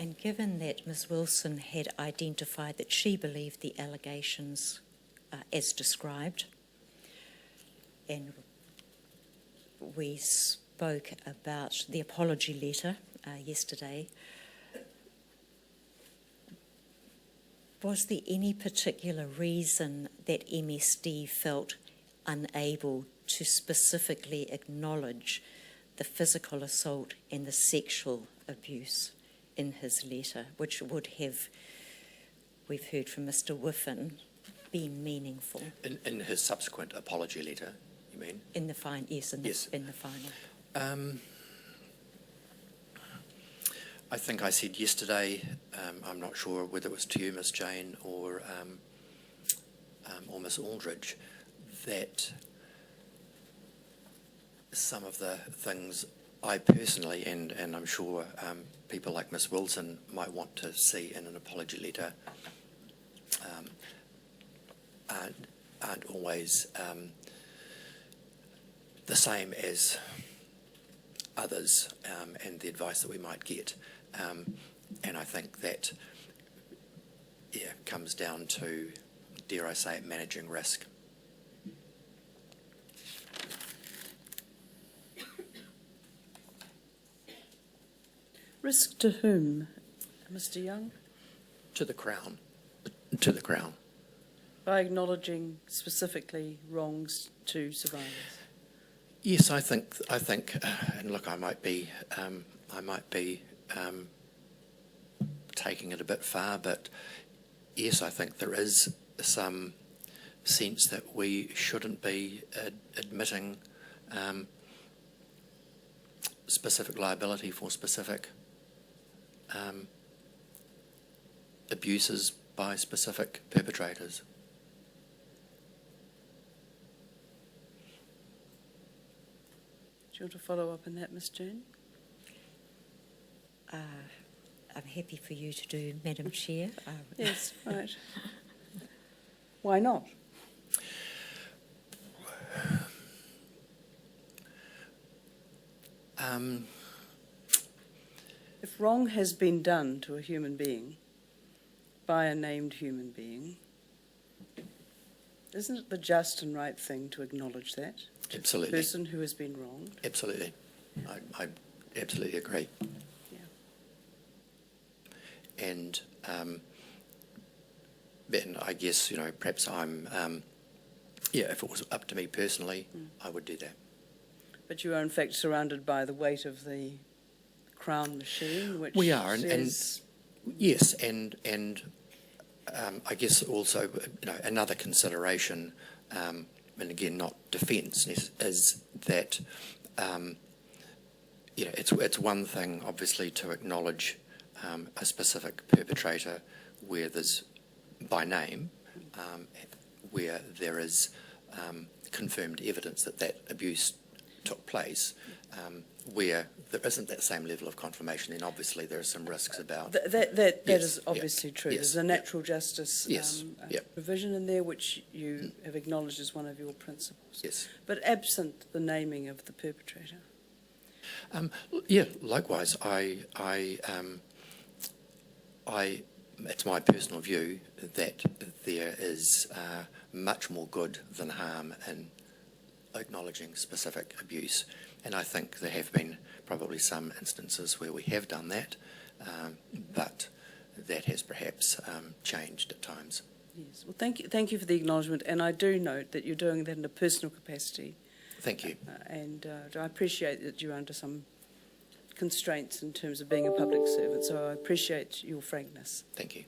And given that Ms Wilson had identified that she believed the allegations as described, and we spoke about the apology letter yesterday, was there any particular reason that MSD felt unable to specifically acknowledge the physical assault and the sexual abuse in his letter, which would have, we've heard from Mr Whiffen, been meaningful? In his subsequent apology letter, you mean? In the final, yes, in the final. I think I said yesterday, I'm not sure whether it was to you, Miss Jane, or Miss Aldridge, that some of the things I personally, and I'm sure people like Miss Wilson might want to see in an apology letter, aren't always the same as others, and the advice that we might get. And I think that, comes down to, dare I say it, managing risk. Risk to whom, Mr Young? To the Crown. To the Crown. By acknowledging specifically wrongs to survivors? Yes, I think, and look, I might be taking it a bit far, but yes, I think there is some sense that we shouldn't be admitting specific liability for specific abuses by specific perpetrators. Do you want to follow up on that, Ms Jane? I'm happy for you to do, Madam Chair. Yes, right. Why not? If wrong has been done to a human being by a named human being, isn't it the just and right thing to acknowledge that? Absolutely. The person who has been wronged? Absolutely. I absolutely agree. Yeah. And then I guess, perhaps I'm, if it was up to me personally, I would do that. But you are in fact surrounded by the weight of the Crown machine, which we are, says... and yes, and I guess also, another consideration, and again, not defence, is that, it's one thing, obviously, to acknowledge a specific perpetrator where there's, by name, where there is confirmed evidence that that abuse took place, where there isn't that same level of confirmation, then obviously there are some risks about... That is obviously true. Yes, There's a natural justice provision in there which you have acknowledged as one of your principles. Yes. But absent the naming of the perpetrator? Likewise, it's my personal view that there is much more good than harm in acknowledging specific abuse, and I think there have been probably some instances where we have done that, but that has perhaps changed at times. Yes. Well, thank you for the acknowledgement, and I do note that you're doing that in a personal capacity. Thank you. And I appreciate that you're under some constraints in terms of being a public servant, so I appreciate your frankness. Thank you.